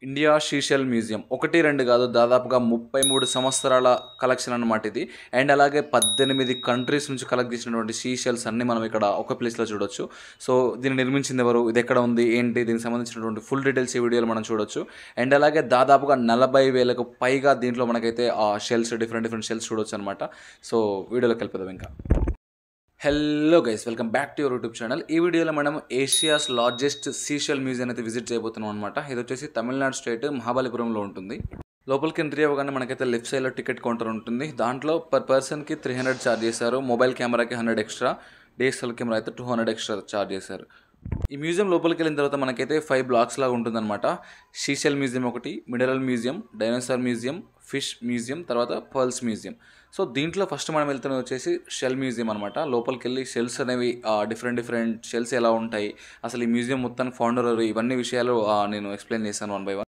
India Seychelles museum 1, 2 కాదు దాదాపుగా 33 సంవత్సరాల కలెక్షన్ అన్నమాట ఇది. అండ్ అలాగే 18 కంట్రీస్ నుంచి కలెక్ట్ చేసినటువంటి సీషెల్స్ అన్నీ మనం ఇక్కడ ఒక ప్లేస్‌లో చూడొచ్చు. సో, దీన్ని నిర్మించింది ఎవరు? ఇది ఎక్కడ ఉంది? ఏంటి? దీనికి సంబంధించినటువంటి ఫుల్ డీటెయిల్స్ ఈ వీడియోలో మనం చూడొచ్చు. అండ్ అలాగే దాదాపుగా 40,000కు పైగా దీంట్లో మనకైతే షెల్స్ డిఫరెంట్ షెల్స్ చూడొచ్చనమాట. సో, వీడియోలోకి వెళ్ళిపోదాం ఇంకా. Hello guys, welcome back to your YouTube channel. ఈ వీడియోలో మనం ఏషియాస్ లార్జెస్ట్ సీషెల్ మ్యూజియం అయితే విజిట్ చేయబోతున్నాం అనమాట. ఇది వచ్చేసి తమిళనాడు స్టేట్ మహాబలిపురంలో ఉంటుంది. లోపలికి ఎంట్రీ అవ్వగానే మనకైతే లెఫ్ట్ సైడ్లో టికెట్ కౌంటర్ ఉంటుంది. దాంట్లో పర్ పర్సన్కి 300 ఛార్జ్ చేశారు. మొబైల్ కెమెరాకి 100 ఎక్స్ట్రా, డిఎస్ఎల్ కెమెరా అయితే 200 ఎక్స్ట్రా ఛార్జ్ చేశారు. ఈ మ్యూజియం లోపలికి వెళ్ళిన తర్వాత మనకైతే 5 బ్లాక్స్ లాగా ఉంటుందన్నమాట. సీషెల్ మ్యూజియం ఒకటి, mineral museum, dinosaur museum, fish museum, తర్వాత పర్ల్స్ మ్యూజియం. సో దీంట్లో ఫస్ట్ మనం వెళ్తున్నది వచ్చేసి షెల్ మ్యూజియం అనమాట. లోపలికి వెళ్ళి షెల్స్ అనేవి డిఫరెంట్ షెల్స్ ఎలా ఉంటాయి, అసలు ఈ మ్యూజియం మొత్తానికి ఫౌండర్ ఇవన్నీ విషయాలు నేను ఎక్స్ప్లెయిన్ చేశాను 1 by 1.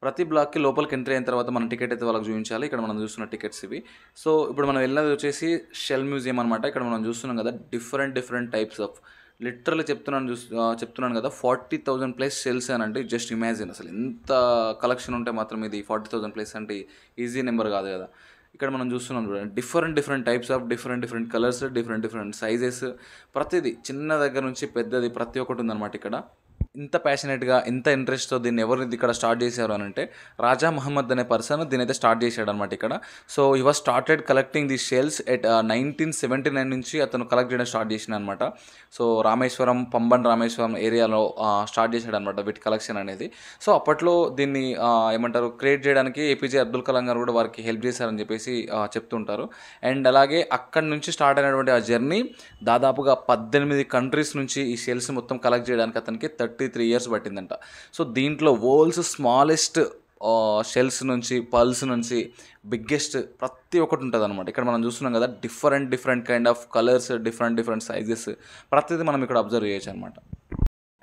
ప్రతి బ్లాక్కి లోపలికి ఎంట్రీ అయిన తర్వాత మన టికెట్ అయితే వాళ్ళకి చూపించాలి. ఇక్కడ మనం చూస్తున్న టికెట్స్ ఇవి. సో ఇప్పుడు మనం వెళ్ళినది వచ్చేసి షెల్ మ్యూజియం అనమాట. ఇక్కడ మనం చూస్తున్నాం కదా డిఫరెంట్ టైప్స్ ఆఫ్, లిటరల్లీ చెప్తున్నాను కదా 40,000 ప్లస్ షెల్స్ అని అంటే జస్ట్ ఇమాజిన్. అసలు ఎంత కలెక్షన్ ఉంటే మాత్రం ఇది 40,000 ప్లస్ అంటే ఈజీ నెంబర్ కాదు కదా. ఇక్కడ మనం చూస్తున్నాం చూడండి different types of different colours, different sizes, ప్రతిదీ చిన్న దగ్గర నుంచి పెద్దది ప్రతి ఒక్కటి ఉందన్నమాట ఇక్కడ. ఇంత ప్యాషనెట్గా, ఇంత ఇంట్రెస్ట్తో దీన్ని ఎవరు ఇక్కడ స్టార్ట్ చేశారు అని అంటే రాజా మహమ్మద్ అనే పర్సన్ దీని అయితే స్టార్ట్ చేశాడు అనమాట ఇక్కడ. సో ఈ was started collecting the shells at 1979 నుంచి అతను కలెక్ట్ చేయడం స్టార్ట్ చేసిన అనమాట. సో పంబన్ రామేశ్వరం ఏరియాలో స్టార్ట్ చేశాడు అనమాట వీటి కలెక్షన్ అనేది. సో అప్పట్లో దీన్ని ఏమంటారు క్రియేట్ చేయడానికి ఏపీజే అబ్దుల్ కలాం గారు కూడా వారికి హెల్ప్ చేశారని చెప్పేసి చెప్తుంటారు. అండ్ అలాగే అక్కడి నుంచి స్టార్ట్ అయినటువంటి ఆ జర్నీ దాదాపుగా 18 కంట్రీస్ నుంచి ఈ షెల్స్ మొత్తం కలెక్ట్ చేయడానికి అతనికి 33 ఇయర్స్ పట్టిందంట. సో దీంట్లో వరల్డ్స్ స్మాలెస్ట్ షెల్స్ నుంచి, పర్ల్స్ నుంచి బిగ్గెస్ట్ ప్రతి ఒక్కటి ఉంటుంది అనమాట. ఇక్కడ మనం చూస్తున్నాం కదా different kind of colours, different sizes, ప్రతిదీ మనం ఇక్కడ అబ్జర్వ్ చేయొచ్చు అనమాట.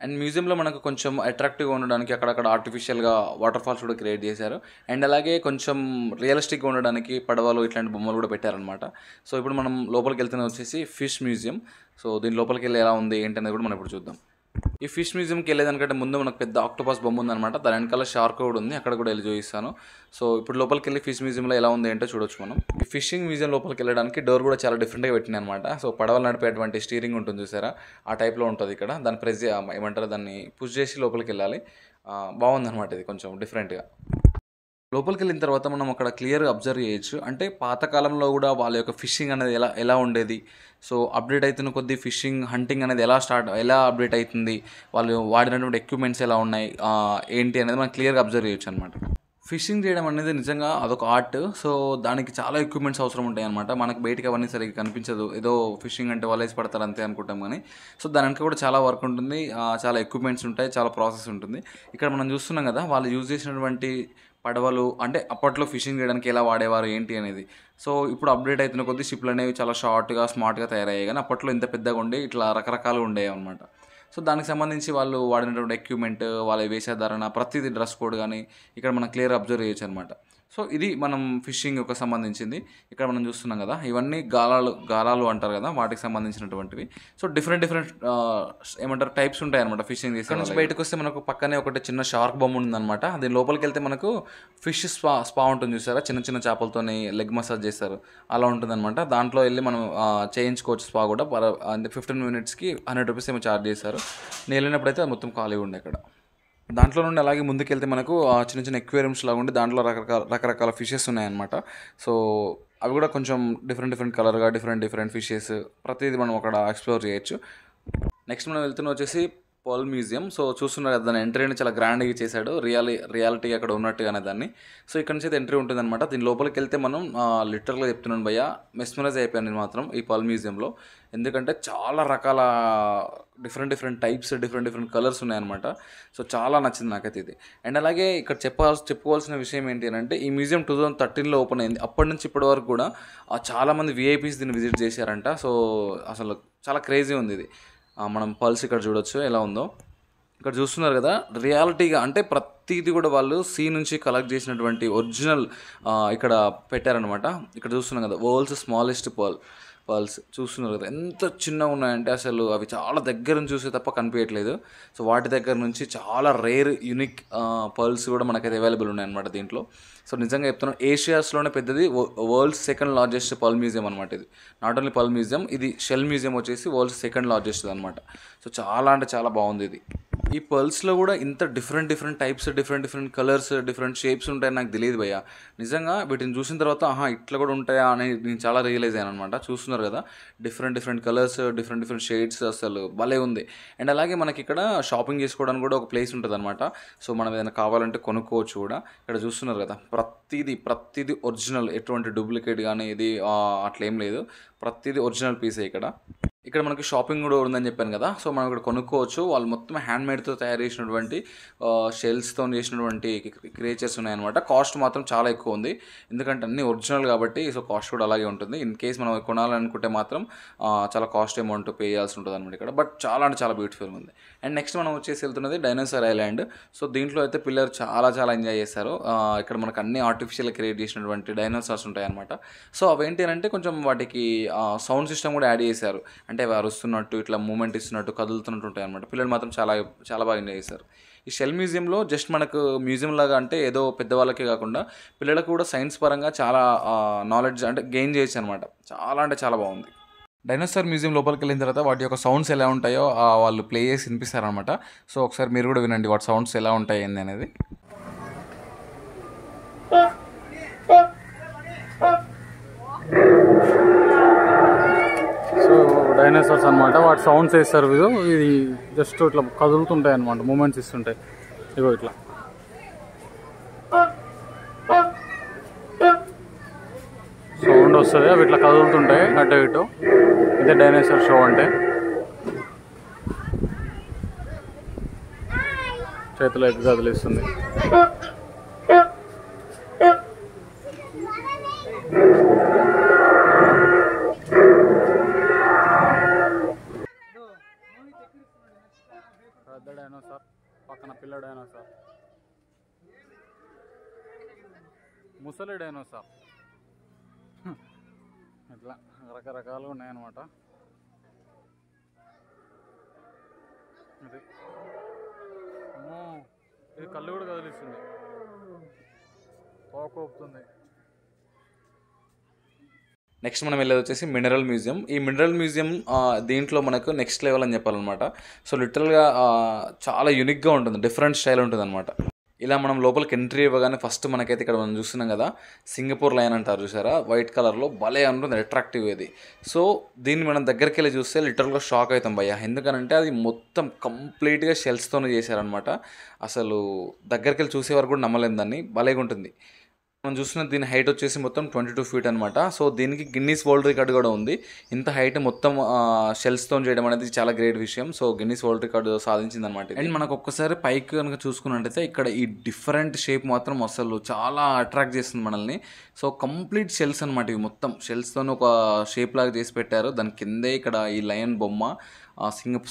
అండ్ మ్యూజియంలో మనకు కొంచెం అట్రాక్టివ్గా ఉండడానికి అక్కడక్కడ ఆర్టిఫిషియల్గా వాటర్ ఫాల్స్ కూడా క్రియేట్ చేశారు. అండ్ అలాగే కొంచెం రియలిస్టిక్గా ఉండడానికి పడవలు ఇట్లాంటి బొమ్మలు కూడా పెట్టారనమాట. సో ఇప్పుడు మనం లోపలికి వెళ్తున్నది వచ్చేసి ఫిష్ మ్యూజియం. సో దీని లోపలికి వెళ్ళి ఎలా ఉంది ఏంటి అనేది కూడా మనం ఇప్పుడు చూద్దాం. ఈ ఫిష్ మ్యూజియంకి వెళ్ళేదానికంటే ముందు మనకు పెద్ద ఆక్టోపస్ బొమ్మ ఉందన్నమాట. దాని వెనకాల షార్క్ కూడా ఉంది, అక్కడ కూడా వెళ్ళి చూపిస్తాను. సో ఇప్పుడు లోపలికి వెళ్ళి ఫిష్ మ్యూజియంలో ఎలా ఉంది ఏంటో చూడొచ్చు మనం. ఈ ఫిషింగ్ మ్యూజియం లోపలికి వెళ్ళడానికి డోర్ కూడా చాలా డిఫరెంట్గా పెట్టినాయి అనమాట. సో పడవలు నడిపేటువంటి స్టీరింగ్ ఉంటుంది చూసారా, ఆ టైప్లో ఉంటుంది ఇక్కడ. దాన్ని దాన్ని పుష్ చేసి లోపలికి వెళ్ళాలి. బాగుందన్నమాట, ఇది కొంచెం డిఫరెంట్గా. లోపలికి వెళ్ళిన తర్వాత మనం అక్కడ క్లియర్గా అబ్జర్వ్ చేయొచ్చు. అంటే పాతకాలంలో కూడా వాళ్ళ యొక్క ఫిషింగ్ అనేది ఎలా ఉండేది, సో అప్డేట్ అవుతున్న కొద్దీ ఫిషింగ్ హంటింగ్ అనేది ఎలా అప్డేట్ అవుతుంది, వాళ్ళు వాడినటువంటి ఎక్విప్మెంట్స్ ఎలా ఉన్నాయి ఏంటి అనేది మనం క్లియర్గా అబ్జర్వ్ చేయొచ్చు అనమాట. ఫిషింగ్ చేయడం అనేది నిజంగా అదొక ఆర్ట్. సో దానికి చాలా ఎక్విప్మెంట్స్ అవసరం ఉంటాయి అనమాట. మనకు బయటకు అవన్నీ సరిగ్గా కనిపించదు, ఏదో ఫిషింగ్ అంటే వలేసి పడతారు అంతే అనుకుంటాం కానీ సో దాని వెనక కూడా చాలా వర్క్ ఉంటుంది, చాలా ఎక్విప్మెంట్స్ ఉంటాయి, చాలా ప్రాసెస్ ఉంటుంది. ఇక్కడ మనం చూస్తున్నాం కదా వాళ్ళు యూజ్ చేసినటువంటి పడవలు, అంటే అప్పట్లో ఫిషింగ్ చేయడానికి ఎలా వాడేవారు ఏంటి అనేది. సో ఇప్పుడు అప్డేట్ అవుతున్న కొద్దీ షిప్లు అనేవి చాలా షార్ట్గా స్మార్ట్గా తయారయ్యాయి, కానీ అప్పట్లో ఇంత పెద్దగా ఉండే ఇట్లా రకరకాలుగా ఉండేవి అనమాట. సో దానికి సంబంధించి వాళ్ళు వాడినటువంటి ఎక్విప్మెంట్, వాళ్ళ వేషధారణ, ప్రతిదీ డ్రెస్ కోడ్ కానీ ఇక్కడ మనం క్లియర్ అబ్జర్వ్ చేయొచ్చు అనమాట. సో ఇది మనం ఫిషింగ్ యొక్క సంబంధించింది. ఇక్కడ మనం చూస్తున్నాం కదా ఇవన్నీ గాలాలు అంటారు కదా, వాటికి సంబంధించినటువంటివి. సో డిఫరెంట్ ఏమంటారు టైప్స్ ఉంటాయి అనమాట ఫిషింగ్ చేసే. నుంచి బయటకు వస్తే మనకు పక్కనే ఒకటి చిన్న షార్క్ బొమ్మ ఉందన్నమాట. దీని లోపలికి వెళ్తే మనకు ఫిష్ స్పా ఉంటుంది చూసారా, చిన్న చేపలతోని లెగ్ మసాజ్ చేస్తారు, అలా ఉంటుందన్నమాట. దాంట్లో వెళ్ళి మనం చేయించుకోవచ్చు స్పా కూడా. 15 minutesకి 100 రూపీస్ ఏమో ఛార్జ్ చేశారు. నేను వెళ్ళినప్పుడు అయితే మొత్తం ఖాళీగా ఉండే అక్కడ. దాంట్లో నుండి అలాగే ముందుకెళ్తే మనకు చిన్న ఎక్వేరియంస్ లాగా ఉండి దాంట్లో రకరకాల ఫిషెస్ ఉన్నాయన్నమాట. సో అవి కూడా కొంచెం డిఫరెంట్ కలర్గా డిఫరెంట్ ఫిషెస్, ప్రతిదీ మనం అక్కడ ఎక్స్ప్లోర్ చేయొచ్చు. నెక్స్ట్ మనం వెళ్తున్న వచ్చేసి పర్ల్ మ్యూజియం. సో చూస్తున్నారు కదా దాని ఎంట్రీని చాలా గ్రాండ్గా చేశాడు, రియాలిటీ అక్కడ ఉన్నట్టుగానే దాన్ని. సో ఇక్కడ నుంచి అయితే ఎంట్రీ ఉంటుందన్నమాట. దీని లోపలికి వెళ్తే మనం లిటరల్గా చెప్తున్నాను భయ్య, మెస్మరైజ్ అయిపోయాను నేను మాత్రం ఈ పర్ల్ మ్యూజియంలో. ఎందుకంటే చాలా రకాల డిఫరెంట్ టైప్స్, డిఫరెంట్ కలర్స్ ఉన్నాయన్నమాట. సో చాలా నచ్చింది నాకైతే ఇది. అండ్ అలాగే ఇక్కడ చెప్పుకోవాల్సిన విషయం ఏంటి అని అంటే ఈ మ్యూజియం 2013లో ఓపెన్ అయింది. అప్పటి నుంచి ఇప్పటి వరకు కూడా చాలామంది విఐపీస్ దీన్ని విజిట్ చేశారంట. సో అసలు చాలా క్రేజీ ఉంది ఇది. మనం పల్స్ ఇక్కడ చూడొచ్చు ఎలా ఉందో. ఇక్కడ చూస్తున్నారు కదా రియాలిటీగా, అంటే ప్రతిదీ కూడా వాళ్ళు సీ నుంచి కలెక్ట్ చేసినటువంటి ఒరిజినల్ ఇక్కడ పెట్టారనమాట. ఇక్కడ చూస్తున్నాం కదా వరల్డ్స్ స్మాలెస్ట్ పర్ల్. పర్ల్స్ చూస్తున్నారు కదా ఎంత చిన్నగా ఉన్నాయంటే అసలు అవి చాలా దగ్గర నుంచి చూస్తే తప్ప కనిపించట్లేదు. సో వాటి దగ్గర నుంచి చాలా రేర్ యూనిక్ పర్ల్స్ కూడా మనకైతే అవైలబుల్ ఉన్నాయన్నమాట దీంట్లో. సో నిజంగా చెప్తున్నాను, ఏషియాస్లోనే పెద్దది, world's second largest pearl museum అనమాట ఇది. నాట్ ఓన్లీ పర్ల్ మ్యూజియం, ఇది షెల్ మ్యూజియం వచ్చేసి వరల్డ్స్ సెకండ్ లార్జెస్ట్ అనమాట. సో చాలా అంటే చాలా బాగుంది ఇది. ఈ పర్ల్స్లో కూడా ఇంత different types, different colours, different shapes ఉంటాయని నాకు తెలియదు భయ్య. నిజంగా వీటిని చూసిన తర్వాత ఇట్లా కూడా ఉంటాయా అని నేను చాలా రియలైజ్ అయ్యాను అనమాట. చూస్తున్నారు కదా డిఫరెంట్ కలర్స్, డిఫరెంట్ షేడ్స్, అసలు భలే ఉంది. అండ్ అలాగే మనకి ఇక్కడ షాపింగ్ చేసుకోవడానికి కూడా ఒక ప్లేస్ ఉంటుంది అనమాట. సో మనం ఏదైనా కావాలంటే కొనుక్కోవచ్చు కూడా. ఇక్కడ చూస్తున్నారు కదా ప్రతిదీ ఒరిజినల్, ఎటువంటి డూప్లికేట్ కానీ ఇది అట్లా ఏం లేదు, ప్రతిదీ ఒరిజినల్ పీసే ఇక్కడ మనకి షాపింగ్ కూడా ఉందని చెప్పాను కదా. సో మనం ఇక్కడ కొనుక్కోవచ్చు. వాళ్ళు మొత్తం హ్యాండ్మేడ్తో తయారు చేసినటువంటి షెల్స్తో చేసినటువంటి క్రియేచర్స్ ఉన్నాయన్నమాట. కాస్ట్ మాత్రం చాలా ఎక్కువ ఉంది, ఎందుకంటే అన్నీ ఒరిజినల్ కాబట్టి. సో కాస్ట్ కూడా అలాగే ఉంటుంది. ఇన్ కేస్ మనం కొనాలనుకుంటే మాత్రం చాలా కాస్ట్ అమౌంట్ పే చేయాల్సి ఉంటుంది అనమాట ఇక్కడ. బట్ చాలా అంటే చాలా బ్యూటిఫుల్గా ఉంది. అండ్ నెక్స్ట్ మనం వచ్చేసి వెళ్తున్నది డైనోసార్ ఐలాండ్. సో దీంట్లో అయితే పిల్లలు చాలా ఎంజాయ్ చేస్తారు. ఇక్కడ మనకు అన్ని ఆర్టిఫిషియల్ క్రియేట్ చేసినటువంటి డైనోసార్స్ ఉంటాయన్నమాట. సో అవేంటి అంటే కొంచెం వాటికి సౌండ్ సిస్టమ్ కూడా యాడ్ చేశారు. అంటే అవి అరుస్తున్నట్టు, ఇట్లా మూమెంట్ ఇస్తున్నట్టు, కదులుతున్నట్టు ఉంటాయి అనమాట. పిల్లలు మాత్రం చాలా బాగా ఎంజాయ్ చేస్తారు. ఈ షెల్ మ్యూజియంలో జస్ట్ మనకు మ్యూజియం లాగా అంటే ఏదో పెద్దవాళ్ళకే కాకుండా పిల్లలకు కూడా సైన్స్ పరంగా చాలా నాలెడ్జ్ అంటే గెయిన్ చేయొచ్చు అనమాట. చాలా అంటే చాలా బాగుంది. డైనోసార్ మ్యూజియం లోపలికి వెళ్ళిన తర్వాత వాటి యొక్క సౌండ్స్ ఎలా ఉంటాయో వాళ్ళు ప్లే చేసి వినిపిస్తారనమాట. సో ఒకసారి మీరు కూడా వినండి వాటి సౌండ్స్ ఎలా ఉంటాయి ఏంది అనేది. సో డైనోసార్స్ అనమాట, వాటి సౌండ్స్ వేస్తారు. ఇది జస్ట్ ఇట్లా కదులుతుంటాయి అనమాట, మూమెంట్స్ ఇస్తుంటాయి. ఇగో ఇట్లా సౌండ్ వస్తుంది, అవి ఇట్లా కదులుతుంటాయి అటు ఇటు. ఇదే డైనోసార్ షో అంటే. చేతిలో ఎగ్గు కదిలిస్తుంది. పెద్ద డైనోసార్, పక్కన పిల్ల డైనోసార్, ముసలి డైనోసార్, ఇట్లా రకరకాలుగా ఉన్నాయన్నమాట. ఇది కళ్ళు కూడా కదిలిస్తుంది, పోతుంది. నెక్స్ట్ మనం వెళ్ళేది వచ్చేసి మినరల్ మ్యూజియం. ఈ మినరల్ మ్యూజియం దీంట్లో మనకు నెక్స్ట్ లెవెల్ అని చెప్పాలన్నమాట. సో లిటరల్గా చాలా యూనిక్గా ఉంటుంది, డిఫరెంట్ స్టైల్ ఉంటుంది అనమాట. ఇలా మనం లోపలికి ఎంట్రీ ఇవ్వగానే ఫస్ట్ మనకైతే ఇక్కడ మనం చూస్తున్నాం కదా సింగపూర్ లయన్ అంటారు చూసారా, వైట్ కలర్లో భలే ఉంటుంది, అట్రాక్టివ్ ఇది. సో దీన్ని మనం దగ్గరికి వెళ్ళి చూస్తే లిటరల్గా షాక్ అవుతాం భయ్య. ఎందుకనంటే అది మొత్తం కంప్లీట్గా షెల్స్తోనే చేశారనమాట. అసలు దగ్గరికి వెళ్ళి చూసేవారు కూడా నమ్మలేం దాన్ని, భలేగా ఉంటుంది. మనం చూస్తున్న దీని హైట్ వచ్చేసి మొత్తం 22 feet అనమాట. సో దీనికి గిన్నీస్ వరల్డ్ రికార్డ్ కూడా ఉంది. ఇంత హైట్ మొత్తం షెల్స్తో చేయడం అనేది చాలా గ్రేట్ విషయం. సో గిన్నీస్ వరల్డ్ రికార్డు సాధించింది అనమాట. అండ్ మనకు ఒక్కసారి పైకి కనుక చూసుకున్నట్టయితే ఇక్కడ ఈ డిఫరెంట్ షేప్ మాత్రం అసలు చాలా అట్రాక్ట్ చేస్తుంది మనల్ని. సో కంప్లీట్ షెల్స్ అనమాట, ఇవి మొత్తం షెల్స్తో ఒక షేప్ లాగా చేసి పెట్టారు. దాని కిందే ఇక్కడ ఈ లయన్ బొమ్మ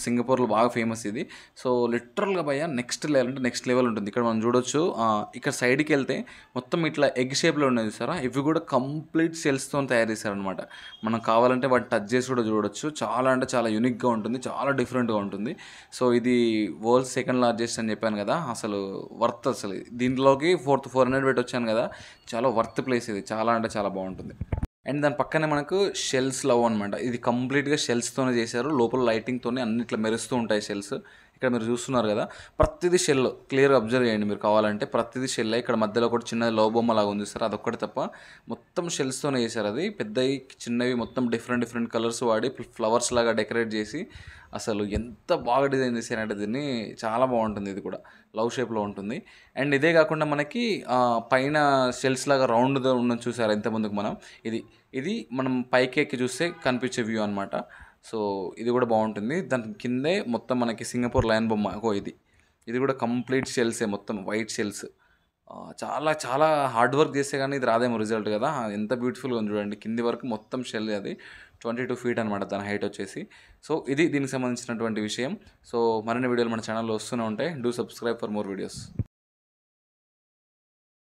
సింగపూర్లో బాగా ఫేమస్ ఇది. సో లిటరల్గా భయ్య నెక్స్ట్ లెవెల్ అంటే నెక్స్ట్ లెవెల్ ఉంటుంది. ఇక్కడ మనం చూడొచ్చు, ఇక్కడ సైడ్కి వెళ్తే మొత్తం ఇట్లా ఎగ్ షేప్లో ఉన్నాయి చూసారా, ఇవి కూడా కంప్లీట్ షెల్స్తో తయారు చేశారనమాట. మనం కావాలంటే వాటిని టచ్ చేసి కూడా చూడొచ్చు. చాలా అంటే చాలా యూనిక్గా ఉంటుంది, చాలా డిఫరెంట్గా ఉంటుంది. సో ఇది వరల్డ్ సెకండ్ లార్జెస్ట్ అని చెప్పాను కదా, అసలు వర్త్. అసలు దీంట్లోకి 400 పెట్టి వచ్చాను కదా, చాలా వర్త్ ప్లేస్ ఇది, చాలా అంటే చాలా బాగుంటుంది. అండ్ దాని పక్కనే మనకు షెల్స్ లవ్ అనమాట. ఇది కంప్లీట్గా షెల్స్తోనే చేశారు, లోపల లైటింగ్తోనే అన్నిట్లో మెరుస్తూ ఉంటాయి షెల్స్. ఇక్కడ మీరు చూస్తున్నారు కదా, ప్రతిదీ షెల్, క్లియర్గా అబ్జర్వ్ చేయండి మీరు కావాలంటే. ప్రతిదీ షెల్. ఇక్కడ మధ్యలో ఒకటి చిన్న లవ్ బొమ్మ లాగా ఉంది సార్, అదొక్కటి తప్ప మొత్తం షెల్స్తోనే చేశారు. అది పెద్దవి చిన్నవి మొత్తం డిఫరెంట్ కలర్స్ వాడి ఫ్లవర్స్ లాగా డెకరేట్ చేసి అసలు ఎంత బాగా డిజైన్ చేశారంటే దీన్ని, చాలా బాగుంటుంది. ఇది కూడా లవ్ షేప్లో ఉంటుంది. అండ్ ఇదే కాకుండా మనకి పైన షెల్స్ లాగా రౌండ్గా ఉన్నది చూసారు ఇంతకుముందుకు మనం, ఇది మనం పైకి ఎక్కి చూస్తే కనిపించే వ్యూ అనమాట. సో ఇది కూడా బాగుంటుంది. దాని కిందే మొత్తం మనకి సింగపూర్ లయన్ బొమ్మ. ఇది కూడా కంప్లీట్ షెల్సే, మొత్తం వైట్ షెల్స్. చాలా హార్డ్ వర్క్ చేస్తే కానీ ఇది రాదేమో రిజల్ట్ కదా. ఎంత బ్యూటిఫుల్గా ఉంది చూడండి, కింది వరకు మొత్తం షెల్. అది 22 feet అనమాట దాని హైట్ వచ్చేసి. సో ఇది దీనికి సంబంధించినటువంటి విషయం. సో మరిన్ని వీడియోలు మన ఛానల్లో వస్తూనే ఉంటాయి. Do subscribe for more videos.